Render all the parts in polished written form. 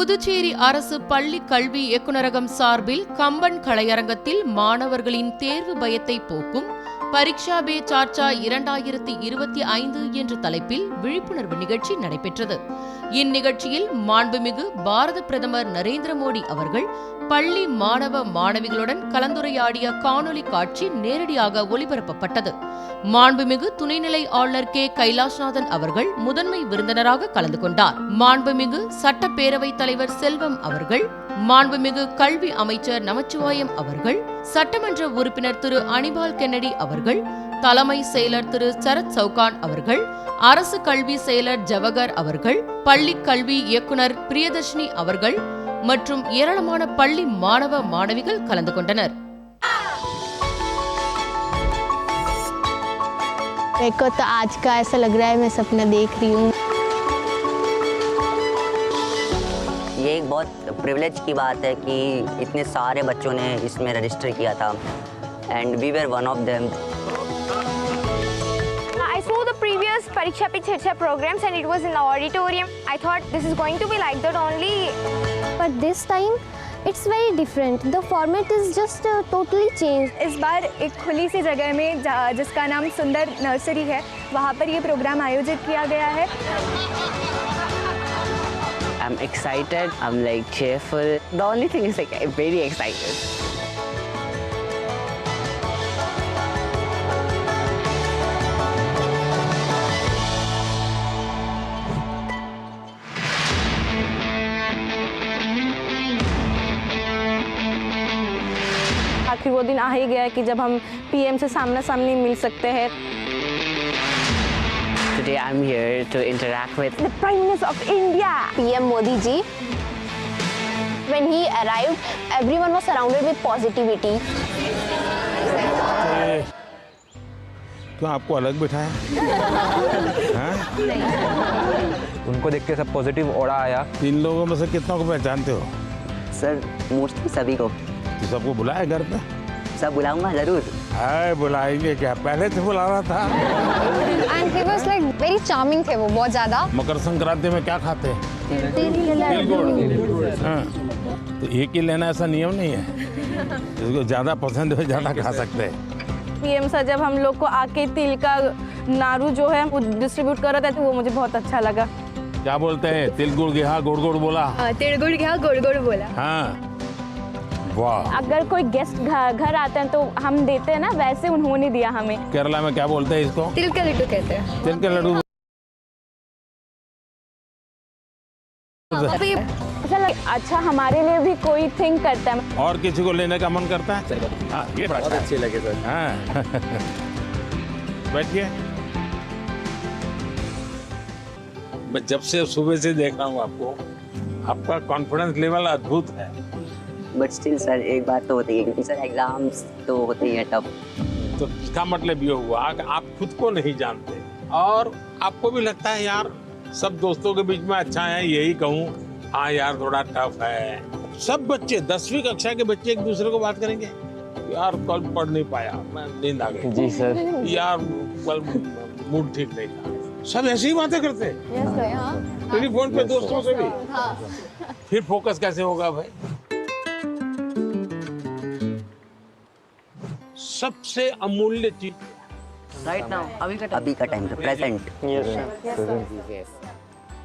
புதுச்சேரி அரசு பள்ளி கல்வி இயக்குநரகம் சார்பில் கம்பன் கலையரங்கத்தில் மாணவர்களின் தேர்வு பயத்தை போக்கும் பரீட்சா பே சர்ச்சா 2025 என்ற தலைப்பில் விழிப்புணர்வு நிகழ்ச்சி நடைபெற்றது. இந்நிகழ்ச்சியில் மாண்புமிகு பாரத பிரதமர் நரேந்திர மோடி அவர்கள் பள்ளி மாணவ மாணவிகளுடன் கலந்துரையாடிய காணொலி காட்சி நேரடியாக ஒளிபரப்பப்பட்டது. மாண்புமிகு துணைநிலை ஆளுநர் கே கைலாஷ்நாதன் அவர்கள் முதன்மை விருந்தினராக கலந்து கொண்டார். மாண்புமிகு சட்டப்பேரவைத் தலைவர் செல்வம் அவர்கள், மாண்புமிகு கல்வி அமைச்சர் நமச்சிவாயம் அவர்கள், சட்டமன்ற உறுப்பினர் திரு அனிபால் கென்னடி அவர்கள், தலைமை செயலர் திரு சரத் சவுகான் அவர்கள், அரசு கல்வி செயலர் ஜவஹர் அவர்கள், பள்ளி கல்வி இயக்குனர் பிரியதர்ஷினி அவர்கள் மற்றும் ஏராளமான பள்ளி மாணவ மாணவிகள் கலந்து கொண்டனர். मेरे को तो आज का ऐसा लग रहा है मैं सपना देख रही हूँ। ये एक बहुत प्रिविलेज की बात है कि इतने सारे बच्चों ने इसमें रजिस्टर किया था and we were one of them. I saw the previous Pariksha Pe Charcha programs and it was in the auditorium. I thought this is going to be like that only. But this time it's very different. The format is just totally changed. इस बार एक खुली सी जगह में जिसका नाम सुंदर nursery है, वहाँ पर ये प्रोग्राम आयोजित किया गया है. I'm excited. I'm like cheerful. The only thing is like I'm very excited. आखिर वो दिन आ ही गया कि जब हम पीएम से सामना सामनी मिल सकते हैं. Today I'm here to interact with The Prime Minister of India. PM Modi ji, when he arrived, everyone was surrounded with positivity. क्यों आपको अलग बिठाया? उनको देख के सब पॉजिटिव ऑरा आया। 3 लोगों में से कितनों को पहचानते हो? सर मोस्टली सभी को। तो सबको बुलाया घर पे? सब बुलाऊंगा जरूर। हाय बुलाएंगे क्या, पहले से बुला रहा था। And he was like very charming थे वो बहुत ज़्यादा. मकर संक्रांति में क्या खाते हैं? तिल गुड़। हाँ, तो एक ही लेना ऐसा नियम नहीं है, जिसको ज़्यादा पसंद हो ज़्यादा खा सकते हैं। पीएम सर जब हम लोग को आके तिल का नारू जो है वो डिस्ट्रीब्यूट कर रहा था तो वो मुझे बहुत अच्छा लगा। क्या बोलते हैं, तिल गुड़ गया गुड़ गुड़ बोला। तिल गुड़ गया गुड़ गुड़ बोला. हाँ वाह। अगर कोई गेस्ट घर आते हैं तो हम देते हैं ना, वैसे उन्होंने दिया हमें। केरला में क्या बोलते हैं इसको? तिल का लड्डू कहते हैं. तिल के लड्डू। ऐसा अच्छा हमारे लिए भी कोई थिंक करता है। और किसी को लेने का मन करता है? हाँ, ये बहुत अच्छे लगे सर। हाँ बैठिए। मैं जब से सुबह से देख रहा हूँ आपको, आपका कॉन्फिडेंस लेवल अद्भुत है। बट स्टिल सर एक बात तो होती है क्योंकि सर एग्जाम्स तो होते ही है टफ। तो इसका मतलब ये हुआ कि आप खुद को नहीं जानते और आपको भी लगता है यार सब दोस्तों के बीच में अच्छा है, यही कहूँ हाँ यार थोड़ा टफ है। सब बच्चे 10वीं कक्षा के बच्चे एक दूसरे को बात करेंगे, यार कल पढ़ नहीं पाया, मैं नींद आ गई। जी सर। यार कल मूड ठीक नहीं था। सब ऐसी ही बातें करते हैं टेलीफोन पे दोस्तों से भी। फिर फोकस कैसे होगा भाई? सबसे अमूल्य चीज राइट नाउ अभी का टाइम प्रेजेंट।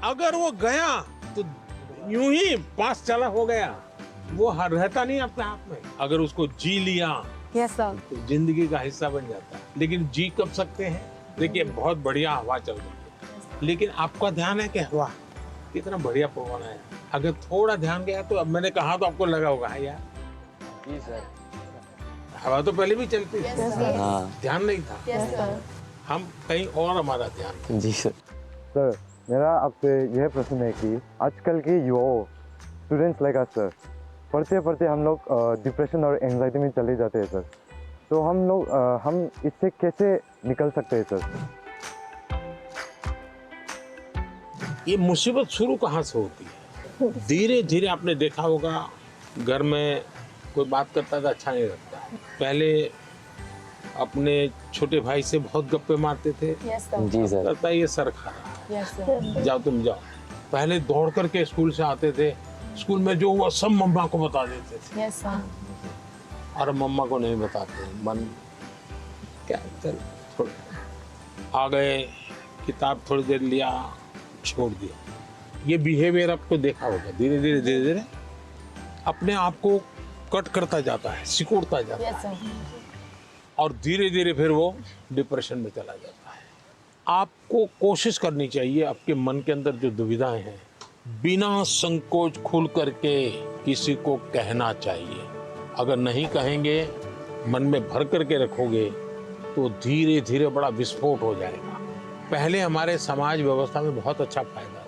अगर वो गया तो यूं ही पास चला हो गया, वो रहता नहीं अपने आप में। अगर उसको जी लिया तो जिंदगी का हिस्सा बन जाता है। लेकिन जी कब सकते हैं? देखिए बहुत बढ़िया हवा चल रही है, लेकिन आपका ध्यान है कि हवा कितना बढ़िया पवन है। अगर थोड़ा ध्यान गया तो अब मैंने कहा तो आपको लगा होगा यार जी सर हवा तो पहले भी चलती थी, ध्यान नहीं था। हम कहीं और हमारा ध्यान। जी सर। सर मेरा आपसे यह प्रश्न है कि आजकल के युवाओं स्टूडेंट्स लाइक अस सर, पढ़ते पढ़ते हम लोग डिप्रेशन और एंजाइटी में चले जाते हैं सर, तो हम इससे कैसे निकल सकते हैं सर? ये मुसीबत शुरू कहाँ से होती है? धीरे धीरे आपने देखा होगा घर में कोई बात करता था अच्छा नहीं लगता। पहले अपने छोटे भाई से बहुत गप्पे मारते थे। जी सर। लगता है ये सर खा रहा है, जाओ तुम जाओ। पहले दौड़ करके स्कूल से आते थे, स्कूल में जो हुआ सब मम्मा को बता देते थे। Yes sir. और मम्मा को नहीं बताते, मन क्या चल थोड़ा आ गए, किताब थोड़ी देर लिया, छोड़ दिया। ये बिहेवियर आपको देखा होगा, धीरे धीरे अपने आप को कट करता जाता है, सिकोड़ता जाता है। Yes sir. और धीरे धीरे फिर वो डिप्रेशन में चला जाता है। आपको कोशिश करनी चाहिए, आपके मन के अंदर जो दुविधाएं हैं, बिना संकोच खुल करके किसी को कहना चाहिए। अगर नहीं कहेंगे, मन में भर करके रखोगे, तो धीरे धीरे बड़ा विस्फोट हो जाएगा। पहले हमारे समाज व्यवस्था में बहुत अच्छा फायदा था।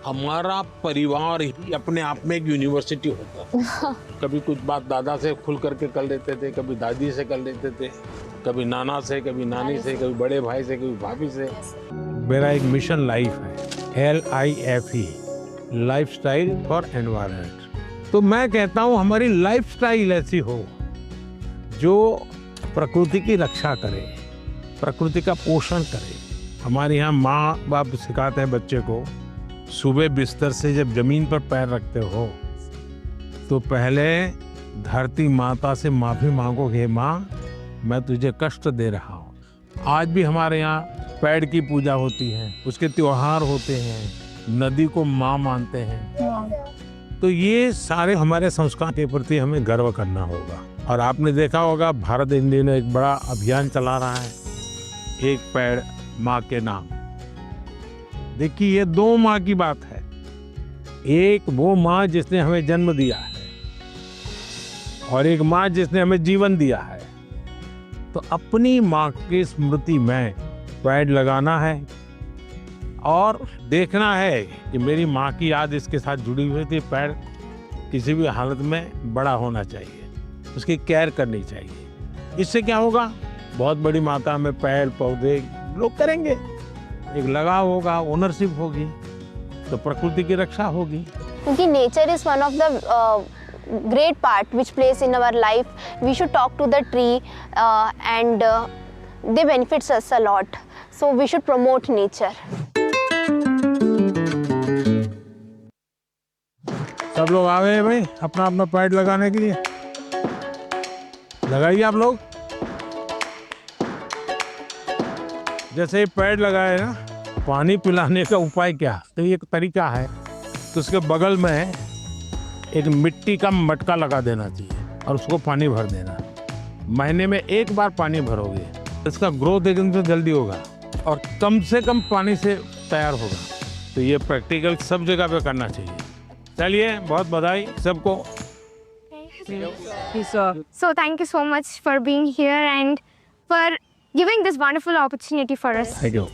हमारा परिवार ही अपने आप में एक यूनिवर्सिटी होता था। कभी कुछ बात दादा से खुल करके कर लेते थे, कभी दादी से कर लेते थे, कभी नाना से, कभी नानी से, कभी बड़े भाई से, कभी भाभी से। मेरा एक मिशन लाइफ है, LIFE, लाइफस्टाइल फॉर एनवायरनमेंट। तो मैं कहता हूँ हमारी लाइफस्टाइल ऐसी हो जो प्रकृति की रक्षा करे, प्रकृति का पोषण करे। हमारे यहाँ माँ बाप सिखाते हैं बच्चे को, सुबह बिस्तर से जब जमीन पर पैर रखते हो तो पहले धरती माता से माफी मांगो, हे माँ मैं तुझे कष्ट दे रहा हूँ। आज भी हमारे यहाँ पेड़ की पूजा होती है, उसके त्योहार होते हैं, नदी को माँ मानते हैं। तो ये सारे हमारे संस्कार के प्रति हमें गर्व करना होगा। और आपने देखा होगा भारत इन दिनों एक बड़ा अभियान चला रहा है, एक पेड़ माँ के नाम। देखिए ये दो माँ की बात है, एक वो माँ जिसने हमें जन्म दिया है और एक माँ जिसने हमें जीवन दिया है। तो अपनी माँ की स्मृति में पेड़ लगाना है और देखना है कि मेरी माँ की याद इसके साथ जुड़ी हुई थी। पेड़ किसी भी हालत में बड़ा होना चाहिए, उसकी केयर करनी चाहिए। इससे क्या होगा, बहुत बड़ी मात्रा में पेड़ पौधे लोग करेंगे, एक लगाव होगा, ओनरशिप होगी, तो प्रकृति की रक्षा होगी। क्योंकि nature is one of the great part which plays in our life. We should talk to the tree and they benefits us a lot. So we should promote nature. सब लोग आ गए भाई अपना अपना पेड़ लगाने के लिए। लगाइए आप लोग। जैसे ही पेड़ लगाए ना, पानी पिलाने का उपाय क्या, तो ये एक तरीका है। तो उसके बगल में एक मिट्टी का मटका लगा देना चाहिए और उसको पानी भर देना। महीने में एक बार पानी भरोगे, इसका ग्रोथ एकदम से जल्दी होगा और कम से कम पानी से तैयार होगा। तो ये प्रैक्टिकल सब जगह पे करना चाहिए। चलिए, बहुत बधाई सबको। So thank you so much for being here and for giving this wonderful opportunity for us. Thank you.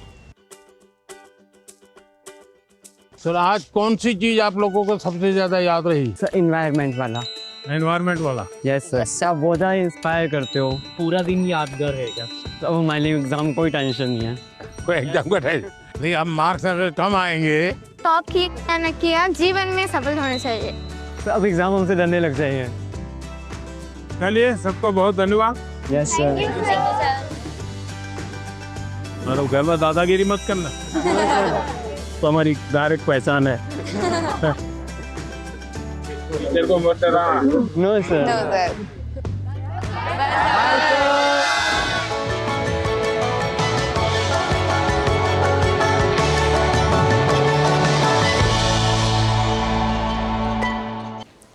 Sir आज कौन सी चीज आप लोगों को सबसे ज्यादा याद रही? सर एनवायरनमेंट वाला। एनवायरनमेंट वाला? Yes sir. आप बहुत ज़्यादा इंस्पायर करते हो, पूरा दिन यादगार रहेगा। तो अब हमारे लिए एग्जाम कोई टेंशन नहीं है। कोई एग्जाम का टेंशन नहीं। अब मार्क्स अगर कम आएंगे टॉप किया, जीवन में सफल होने चाहिए। तो अब एग्जाम हमसे डरने लग जाएंगे। चलिए, सबको बहुत धन्यवाद। Yes sir. और घर में दादागिरी मत करना। तो हमारी डायरेक्ट पहचान है। तेरे को मत डरा। No sir.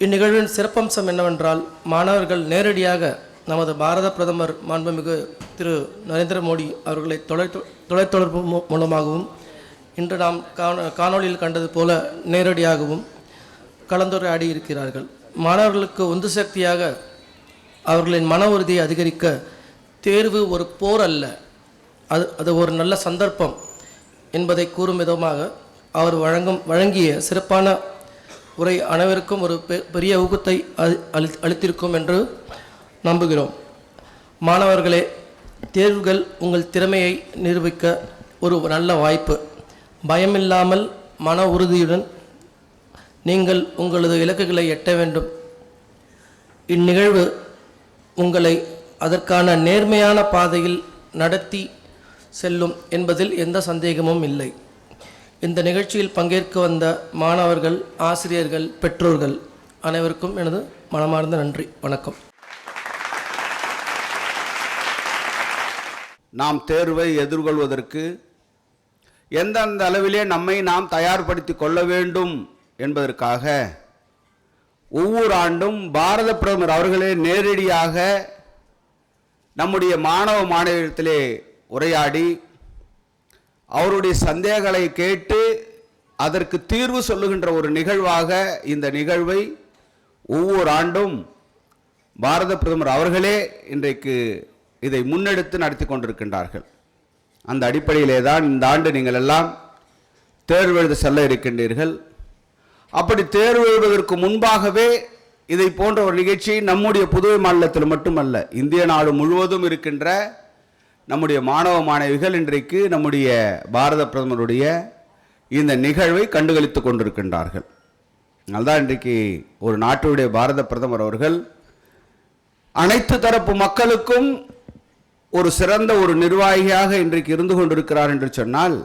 இந்நிகழ்வின் சிறப்பம்சம் என்னவென்றால், மாணவர்கள் நேரடியாக நமது பாரத பிரதமர் மாண்புமிகு திரு நரேந்திர மோடி அவர்களை தொலைத்தொடர்பு மூலமாகவும் இன்று நாம் காணொளியில் கண்டது போல நேரடியாகவும் கலந்துரையாடி இருக்கிறார்கள். மாணவர்களுக்கு உந்து சக்தியாக அவர்களின் மன உறுதியை அதிகரிக்க தேர்வு ஒரு போர் அல்ல, அது ஒரு நல்ல சந்தர்ப்பம் என்பதை கூறும் விதமாக அவர் வழங்கிய சிறப்பான உரை அனைவருக்கும் ஒரு பெரிய ஊக்கத்தை அளித்திருக்கும் என்று நம்புகிறோம். மாணவர்களே, தேர்வுகள் உங்கள் திறமையை நிரூபிக்க ஒரு நல்ல வாய்ப்பு. பயமில்லாமல் மன உறுதியுடன் நீங்கள் உங்களது இலக்குகளை எட்ட வேண்டும். இந்நிகழ்வு உங்களை அதற்கான நேர்மையான பாதையில் நடத்தி செல்லும் என்பதில் எந்த சந்தேகமும் இல்லை. இந்த நிகழ்ச்சியில் பங்கேற்க வந்த மாணவர்கள், ஆசிரியர்கள், பெற்றோர்கள் அனைவருக்கும் எனது மனமார்ந்த நன்றி. வணக்கம். நாம் தேர்வை எதிர்கொள்வதற்கு எந்தெந்த அளவிலே நம்மை நாம் தயார்படுத்தி கொள்ள வேண்டும் என்பதற்காக ஒவ்வொரு ஆண்டும் பாரத பிரதமர் அவர்களே நேரடியாக நம்முடைய மாணவ மாணவியத்திலே உரையாடி அவருடைய சந்தேகங்களை கேட்டு அதற்கு தீர்வு சொல்லுகின்ற ஒரு நிகழ்வாக இந்த நிகழ்வை ஒவ்வொரு ஆண்டும் பாரத பிரதமர் அவர்களே இன்றைக்கு இதை முன்னெடுத்து நடத்தி கொண்டிருக்கின்றார்கள். அந்த அடிப்படையிலே தான் இந்த ஆண்டு நீங்கள் எல்லாம் தேர்வு எழுத செல்ல இருக்கின்றீர்கள். அப்படி தேர்வு எழுதுவதற்கு முன்பாகவே இதை போன்ற ஒரு நிகழ்ச்சி நம்முடைய புதுவை மாநிலத்தில் மட்டுமல்ல, இந்திய நாடு முழுவதும் இருக்கின்ற நம்முடைய மாணவ மாணவிகள் இன்றைக்கு நம்முடைய பாரத பிரதமருடைய இந்த நிகழ்வை கண்டுகளித்து கொண்டிருக்கின்றார்கள். அதனால்தான் இன்றைக்கு ஒரு நாட்டுடைய பாரத பிரதமர் அவர்கள் அனைத்து தரப்பு மக்களுக்கும் ஒரு சிறந்த ஒரு நிர்வாகியாக இன்றைக்கு இருந்து கொண்டிருக்கிறார் என்று சொன்னால்,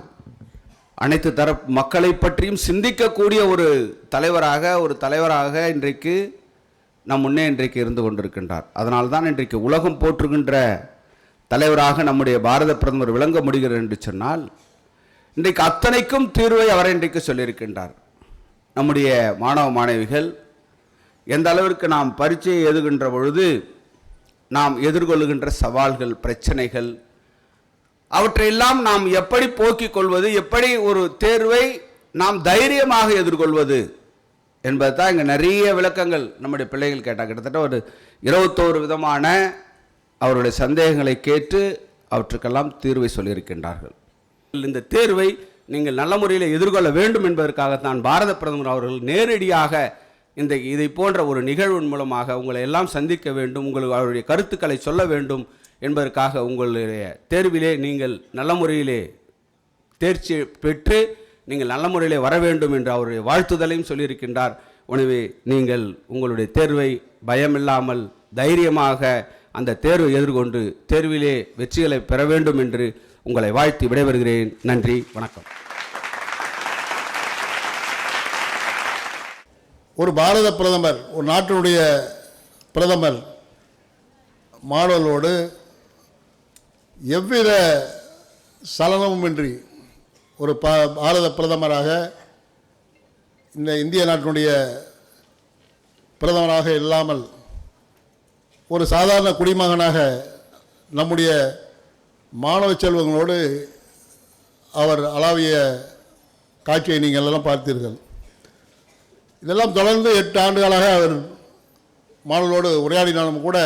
அனைத்து தரப்பு மக்களை பற்றியும் சிந்திக்கக்கூடிய ஒரு தலைவராக இன்றைக்கு நம் முன்னே இன்றைக்கு இருந்து கொண்டிருக்கின்றார். அதனால்தான் இன்றைக்கு உலகம் போற்றுகின்ற தலைவராக நம்முடைய பாரத பிரதமர் விளங்க முடிகிறது என்று சொன்னால், இன்றைக்கு அத்தனைக்கும் தீர்வை அவர் இன்றைக்கு சொல்லியிருக்கின்றார். நம்முடைய மாணவ மாணவிகள் எந்த அளவிற்கு நாம் பரீட்சையை எழுதுகின்ற பொழுது நாம் எதிர்கொள்ளுகின்ற சவால்கள், பிரச்சனைகள், அவற்றையெல்லாம் நாம் எப்படி போக்கிக் கொள்வது, எப்படி ஒரு தேர்வை நாம் தைரியமாக எதிர்கொள்வது என்பது தான் இங்கே நிறைய விளக்கங்கள் நம்முடைய பிள்ளைகள் கேட்டால். கிட்டத்தட்ட ஒரு 21 விதமான அவருடைய சந்தேகங்களை கேட்டு அவற்றுக்கெல்லாம் தீர்வை சொல்லியிருக்கின்றார்கள். இந்த தேர்வை நீங்கள் நல்ல முறையில் எதிர்கொள்ள வேண்டும் என்பதற்காகத்தான் பாரத பிரதமர் அவர்கள் நேரடியாக இதை போன்ற ஒரு நிகழ்வின் மூலமாக உங்களை எல்லாம் சந்திக்க வேண்டும், உங்களுக்கு அவருடைய கருத்துக்களை சொல்ல வேண்டும் என்பதற்காக உங்களுடைய தேர்விலே நீங்கள் நல்ல முறையிலே தேர்ச்சி பெற்று நீங்கள் நல்ல முறையிலே வர வேண்டும் என்று அவருடைய வாழ்த்துதலையும் சொல்லியிருக்கின்றார். எனவே நீங்கள் உங்களுடைய தேர்வை பயமில்லாமல் தைரியமாக அந்த தேர்வை எதிர்கொண்டு தேர்விலே வெற்றிகளை பெற வேண்டும் என்று உங்களை வாழ்த்தி விடைபெறுகிறேன். நன்றி, வணக்கம். ஒரு பாரத பிரதமர், ஒரு நாட்டினுடைய பிரதமர் மாணவர்களோடு எவ்வித சலனமுமின்றி ஒரு பாரத பிரதமராக, இந்த இந்திய நாட்டினுடைய பிரதமராக இல்லாமல் ஒரு சாதாரண குடிமகனாக நம்முடைய மாணவ செல்வங்களோடு அவர் அளாவிய காட்சியை நீங்கள் எல்லாம் பார்த்தீர்கள். இதெல்லாம் தொடர்ந்து 8 ஆண்டுகளாக அவர் மாணவர்களோடு உரையாடினாலும் கூட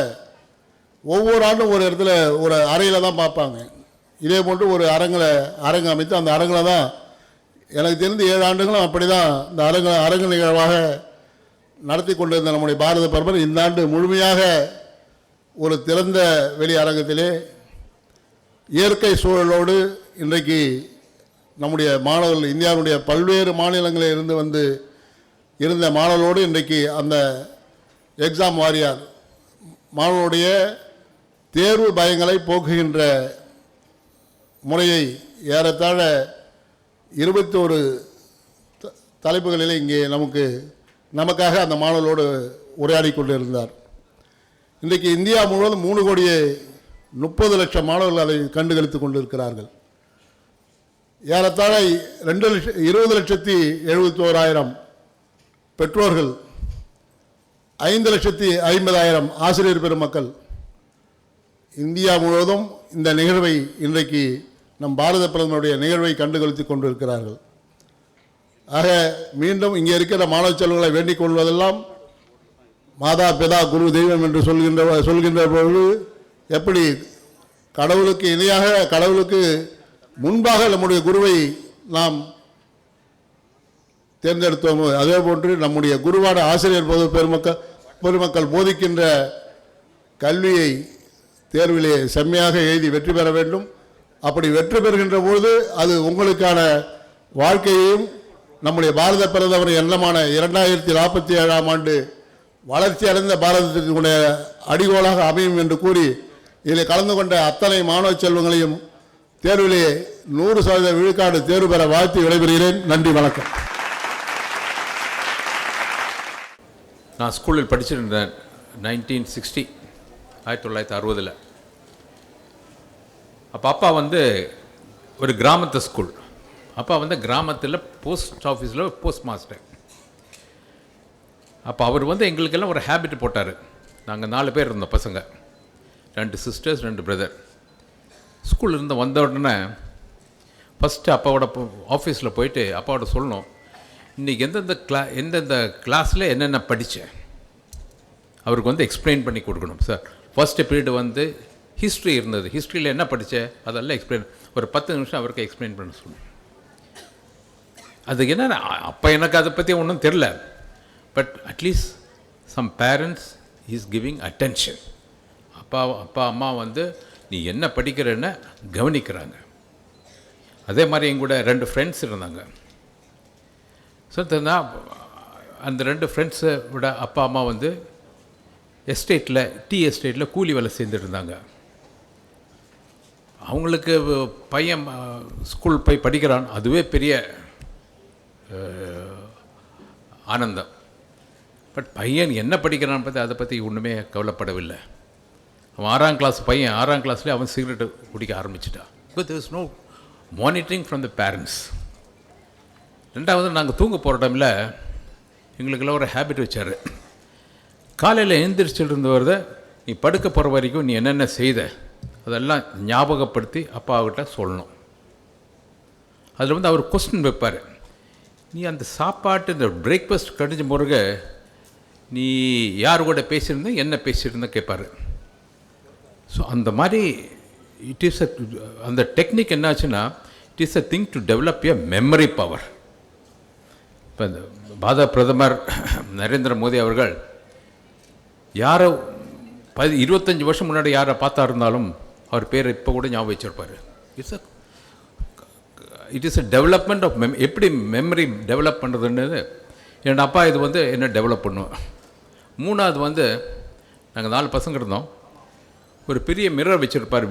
ஒவ்வொரு ஆண்டும் ஒரு இடத்துல ஒரு அறையில் தான் பார்ப்பாங்க. இதே போன்று ஒரு அரங்கு அமைத்து அந்த அரங்கில் தான் எனக்கு தெரிந்து 7 ஆண்டுகளும் அப்படி தான் இந்த அரங்கு நிகழ்வாக நடத்தி கொண்டிருந்த நம்முடைய பாரத பிரதமர் இந்த ஆண்டு முழுமையாக ஒரு திறந்த வெளி அரங்கத்திலே இயற்கை சூழலோடு இன்றைக்கு நம்முடைய மாணவர்கள், இந்தியாவுடைய பல்வேறு மாநிலங்களில் இருந்து இருந்த மாணவர்களோடு இன்றைக்கு அந்த எக்ஸாம் வாரியார் மாணவனுடைய தேர்வு பயங்களை போக்குகின்ற முறையை ஏறத்தாழ 21 தலைப்புகளில் இங்கே நமக்காக அந்த மாணவர்களோடு உரையாடி கொண்டிருந்தார். இன்றைக்கு இந்தியா முழுவதும் 3,30,00,000 மாணவர்கள் அதை கண்டுகளித்து கொண்டிருக்கிறார்கள். ஏறத்தாழ 20,71,000 பெற்றோர்கள், 5,50,000 ஆசிரியர் பெருமக்கள் இந்தியா முழுவதும் இந்த நிகழ்வை இன்றைக்கு நம் பாரத பிரதமருடைய நிகழ்வை கண்டுகளித்து கொண்டிருக்கிறார்கள். ஆக மீண்டும் இங்கே இருக்கிற மாணவ செல்வங்களை வேண்டிக் கொள்வதெல்லாம் மாதா பிதா குரு தெய்வம் என்று சொல்கின்ற பொழுது எப்படி கடவுளுக்கு இணையாக, கடவுளுக்கு முன்பாக நம்முடைய குருவை நாம் தேர்ந்தெடுத்தோமோ அதே போன்று நம்முடைய குருவான ஆசிரியர் பெருமக்கள் போதிக்கின்ற கல்வியை தேர்விலே செம்மையாக எழுதி வெற்றி பெற வேண்டும். அப்படி வெற்றி பெறுகின்ற பொழுது அது உங்களுக்கான வாழ்க்கையையும் நம்முடைய பாரத பிரதமர் எண்ணமான 2047ஆம் ஆண்டு வளர்ச்சி அடைந்த பாரதத்தினுடைய அடிகோலாக அமையும் என்று கூறி இதில் கலந்து கொண்ட அத்தனை மாணவ செல்வங்களையும் தேர்விலே 100% விழுக்காடு தேர்வு பெற வாழ்த்து விடைபெறுகிறேன். நன்றி, வணக்கம். நான் ஸ்கூலில் படிச்சிருந்தேன் 1960. அப்போ அப்பா வந்து ஒரு கிராமத்து ஸ்கூல். அப்பா வந்து கிராமத்தில் போஸ்ட் ஆஃபீஸில் போஸ்ட் மாஸ்டர். அப்போ அவர் வந்து எங்களுக்கெல்லாம் ஒரு ஹேபிட் போட்டார். நாங்கள் 4 பேர் இருந்தோம் பசங்க, 2 சிஸ்டர்ஸ் 2 பிரதர். ஸ்கூல்லேருந்து வந்த உடனே ஃபஸ்ட்டு அப்பாவோட ஆஃபீஸில் போயிட்டு அப்பாவோட சொல்லணும், இன்றைக்கி எந்தெந்த கிளாஸில் என்னென்ன படித்தேன் அவருக்கு வந்து எக்ஸ்பிளைன் பண்ணி கொடுக்கணும். சார் ஃபஸ்ட்டு பீரியடு வந்து ஹிஸ்ட்ரி இருந்தது, ஹிஸ்ட்ரியில் என்ன படித்தேன் அதெல்லாம் எக்ஸ்பிளைன், ஒரு 10 நிமிஷம் அவருக்கு எக்ஸ்பிளைன் பண்ண சொல்லணும். அதுக்கு என்ன, அப்போ எனக்கு அதை பற்றி ஒன்றும் தெரில, but at least some parents is giving attention. அப்பா அம்மா வந்து நீ என்ன படிக்கிறேன்னு கவனிக்கிறாங்க. அதே மாதிரி எங்கூட 2 ஃப்ரெண்ட்ஸ் இருந்தாங்க. ஸோ அந்த 2 ஃப்ரெண்ட்ஸை விட அப்பா அம்மா வந்து டீ எஸ்டேட்டில் கூலி வேலை செஞ்சுட்டு இருந்தாங்க. அவங்களுக்கு பையன் ஸ்கூல் போய் படிக்கிறான், அதுவே பெரிய ஆனந்தம். பட் பையன் என்ன படிக்கிறான்னு பற்றி அதை பற்றி ஒன்றுமே கவலைப்படவில்லை. அவன் 6ஆம் கிளாஸ் பையன், 6ஆம் கிளாஸ்லேயே அவன் சிகரெட்டு குடிக்க ஆரம்பிச்சிட்டான். Because there is no monitoring from the parents. 2வது, நாங்கள் தூங்க போகிற டைமில் எங்களுக்கெல்லாம் ஒரு ஹேபிட் வச்சார். காலையில் எழுந்திரிச்சிட்டு இருந்தவரத நீ படுக்க போகிற வரைக்கும் நீ என்னென்ன செய்த அதெல்லாம் ஞாபகப்படுத்தி அப்பாக்கிட்ட சொல்லணும். அதில் வந்து அவர் கொஸ்டின் வைப்பார், நீ அந்த சாப்பாட்டு இந்த பிரேக்ஃபாஸ்ட் கடிஞ்ச முருக நீ யார் கூட பேசியிருந்த என்ன பேசியிருந்த கேட்பார். ஸோ அந்த மாதிரி இட் இஸ் அந்த டெக்னிக் என்னாச்சுன்னா it is a thing to develop a memory power. இப்போ இந்த பாரத பிரதமர் நரேந்திர மோடி அவர்கள் யாரோ 25 வருஷம் முன்னாடி யாரை பார்த்தா இருந்தாலும் அவர் பேர் இப்போ கூட ஞாபகம் வச்சுருப்பார். It is a development of எப்படி மெமரி டெவலப் பண்ணுறதுன்றது என்னோடய அப்பா இது வந்து என்ன டெவலப் பண்ணுவோம். 3வது வந்து நாங்கள் 4 பசங்க இருந்தோம். ஒரு பெரிய மிரர் வச்சுருப்பார்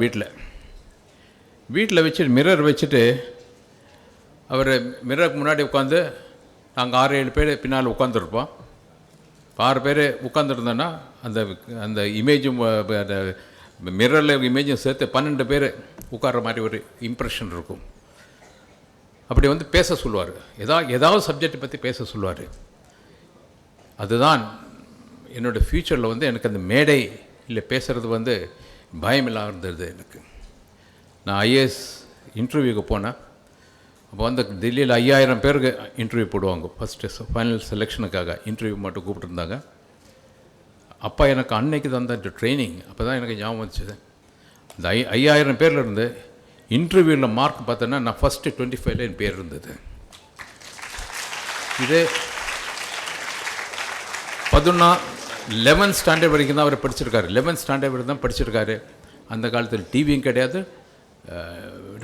வீட்டில் வச்சு மிரர் வச்சுட்டு அவர் மிரருக்கு முன்னாடி உட்காந்து நாங்கள் 6-7 பேர் பின்னால் உட்காந்துருப்போம். 6 பேர் உட்காந்துருந்தோன்னா அந்த இமேஜும் அந்த மிரரில் இமேஜும் சேர்த்து 12 பேர் உட்கார்ற மாதிரி ஒரு இம்ப்ரெஷன் இருக்கும். அப்படி வந்து பேச சொல்லுவார், ஏதாவது சப்ஜெக்டை பற்றி பேச சொல்லுவார். அதுதான் என்னோடய ஃப்யூச்சரில் வந்து எனக்கு அந்த மேடை இல்லை பேசுகிறது வந்து பயம் இல்லாமல் இருந்தது எனக்கு. நான் ஐஏஎஸ் இன்டர்வியூக்கு போனேன். அப்போ வந்து டெல்லியில் 5000 பேருக்கு இன்டர்வியூ போடுவாங்க. ஃபஸ்ட்டு ஃபைனல் செலெக்ஷனுக்காக இன்டர்வியூ மட்டும் கூப்பிட்டுருந்தாங்க. அப்பா எனக்கு அன்னைக்கு தான் அந்த ட்ரைனிங். அப்போ தான் எனக்கு ஞாபகம் வச்சுது. அந்த 5000 பேரில் இருந்து இன்டர்வியூவில் மார்க் பார்த்தோன்னா நான் ஃபஸ்ட்டு 25ல் என் பேர் இருந்தது. இது 11th ஸ்டாண்டர்ட் வரைக்கும் தான் அவர் படிச்சிருக்காரு. 11th ஸ்டாண்டர்ட் வரைக்கும் தான் படிச்சிருக்காரு. அந்த காலத்தில் டிவியும் கிடையாது,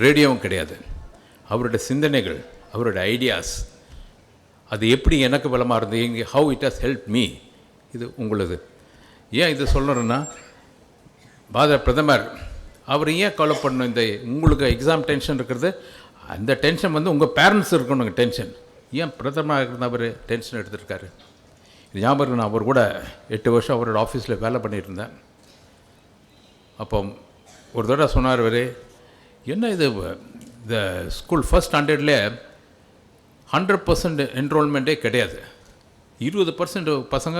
ரேடியோவும் கிடையாது. அவருடைய சிந்தனைகள், அவருடைய ஐடியாஸ், அது எப்படி எனக்கு பலமாக இருந்தது, எங்கே how it has help me, இது உங்களது. ஏன் இது சொல்கிறேன்னா, பாரத பிரதமர் அவர் ஏன் கவலை பண்ணணும், இந்த உங்களுக்கு எக்ஸாம் டென்ஷன் இருக்கிறது, அந்த டென்ஷன் வந்து உங்கள் பேரண்ட்ஸ் இருக்கணுங்க டென்ஷன். ஏன் பிரதமராக இருக்கிற அவர் டென்ஷன் எடுத்துருக்காரு. இது ஞாபகம், நான் அவர் கூட 8 வருஷம் அவரோட ஆஃபீஸில் வேலை பண்ணிகிட்டு இருந்தேன். அப்போ ஒரு தடவை சொன்னார் அவர், என்ன இது இந்த ஸ்கூல் ஃபஸ்ட் ஸ்டாண்டர்ட்லேயே 100% என்ரோல்மெண்ட்டே கிடையாது, 20% பசங்க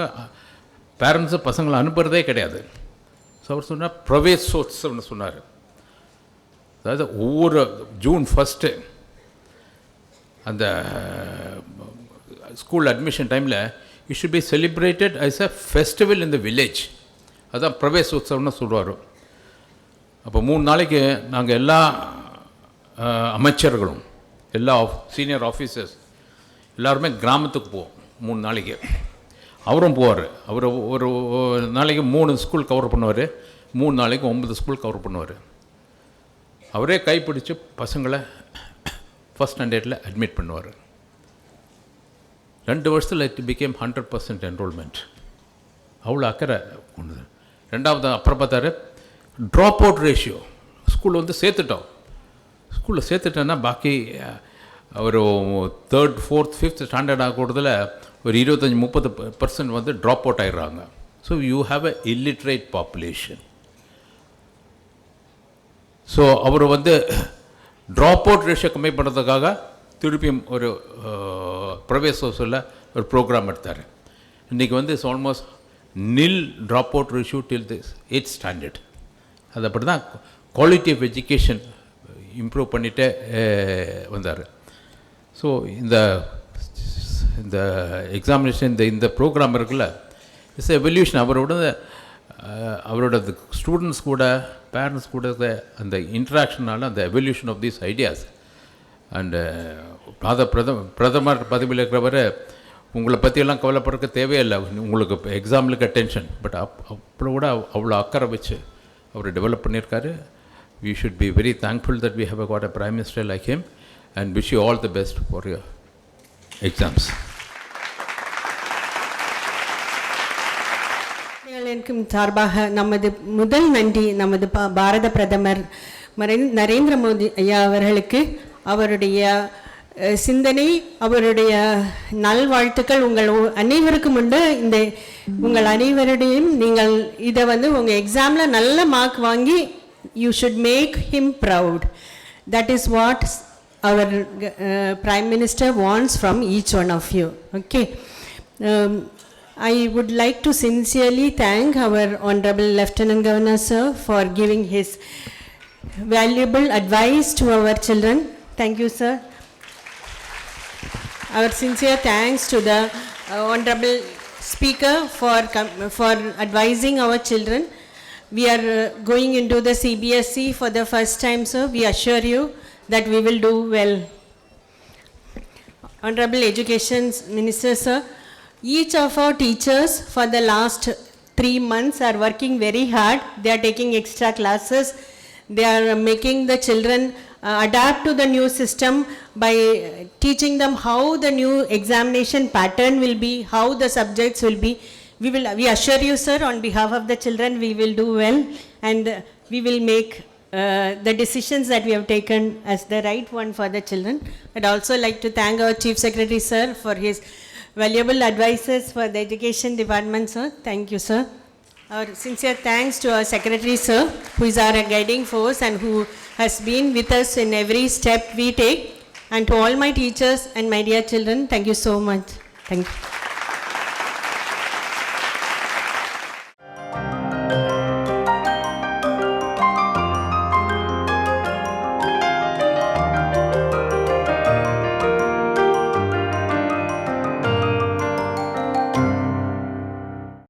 பேரண்ட்ஸு பசங்களை அனுப்புகிறதே கிடையாது. ஸோ அவர் சொன்னார் பிரவேசோத்சவம்னு சொன்னார். அதாவது ஒவ்வொரு ஜூன் 1 அந்த ஸ்கூல் அட்மிஷன் டைமில் it should be celebrated as a festival in the village. அதுதான் பிரவேசோத்சவம்னு சொல்லுவார். அப்போ 3 நாளைக்கு நாங்கள் எல்லா அமைச்சர்களும் எல்லா சீனியர் ஆஃபீஸர்ஸ் எல்லாருமே கிராமத்துக்கு போவோம் 3 நாளைக்கு. அவரும் போவார். அவர் ஒரு நாளைக்கு 3 ஸ்கூல் கவர் பண்ணுவார், 3 நாளைக்கு 9 ஸ்கூல் கவர் பண்ணுவார். அவரே கைப்பிடிச்சு பசங்களை ஃபஸ்ட் ஸ்டாண்டர்டில் அட்மிட் பண்ணுவார். 2 வருஷத்தில் இட் பிகேம் 100% என்ரோல்மெண்ட். அவ்வளோ அக்கறை கொண்டு. 2வது அப்புறம் பார்த்தாரு ட்ராப் அவுட் ரேஷியோ. ஸ்கூல் வந்து சேர்த்துட்டோம், ஸ்கூலில் சேர்த்துட்டேன்னா பாக்கி ஒரு 3rd 4th 5th ஸ்டாண்டர்ட் ஆகிறதுல ஒரு 25-30% வந்து ட்ராப் அவுட் ஆகிடுறாங்க. So you have a illiterate population. So அவர் வந்து ட்ராப் அவுட் ரேஷியோ கம்மி பண்ணுறதுக்காக திருப்பியும் ஒரு பிரவேசத்தில் ஒரு ப்ரோக்ராம் எடுத்தார். இன்றைக்கி வந்து இட்ஸ் ஆல்மோஸ்ட் நில் drop out ratio till this 8th standard. அது அப்படி தான் குவாலிட்டி ஆஃப் எஜுகேஷன் இம்ப்ரூவ் பண்ணிகிட்டே வந்தார். ஸோ இந்த எக்ஸாமினேஷன் இந்த ப்ரோக்ராம் இருக்குல்ல, இட்ஸ் எவல்யூஷன். அவரோட ஸ்டூடெண்ட்ஸ் கூட பேரண்ட்ஸ் கூட அந்த இன்ட்ராக்ஷனால் அந்த evolution of these ideas. And பிரதமர் பதவியில் இருக்கிறவர் உங்களை பற்றியெல்லாம் கவலைப்படுறதுக்கு தேவையில்லை, உங்களுக்கு எக்ஸாம்பிளுக்கு டென்ஷன். பட் அப்படி கூட அவ்வளோ அக்கறை வச்சு அவர் டெவலப் பண்ணியிருக்காரு. We should be very thankful that we have got a Prime Minister like him, and wish you all the best for your exams. எனக்கும் சார்பாக நமது முதல் நன்றி நமது பாரத பிரதமர் நரேந்திர மோடி ஐயா அவர்களுக்கு. அவருடைய சிந்தனை, அவருடைய நல்வாழ்த்துக்கள் உங்கள் அனைவருக்கும் உண்டு. உங்கள் அனைவருடையும் நீங்கள் இதை வந்து உங்கள் எக்ஸாமில் நல்ல மார்க் வாங்கி you should make him proud. That is what our Prime Minister wants from each one of you. Okay. I would like to sincerely thank our Honorable Lieutenant Governor Sir for giving his valuable advice to our children. Thank you, sir. Our sincere thanks to the Honorable Speaker for advising our children. We are going into the CBSE for the first time, sir. We assure you that we will do well. Honorable Education Minister, sir, each of our teachers for the last 3 months are working very hard. They are taking extra classes. They are making the children adapt to the new system by teaching them how the new examination pattern will be, how the subjects will be. We assure you, sir, on behalf of the children, we will do well, and we will make the decisions that we have taken as the right one for the children. I'd also like to thank our Chief Secretary, sir, for his valuable advices for the Education Department, sir. Thank you, sir. Our sincere thanks to our Secretary, sir, who is our guiding force and who has been with us in every step we take. And to all my teachers and my dear children, thank you so much. Thank you.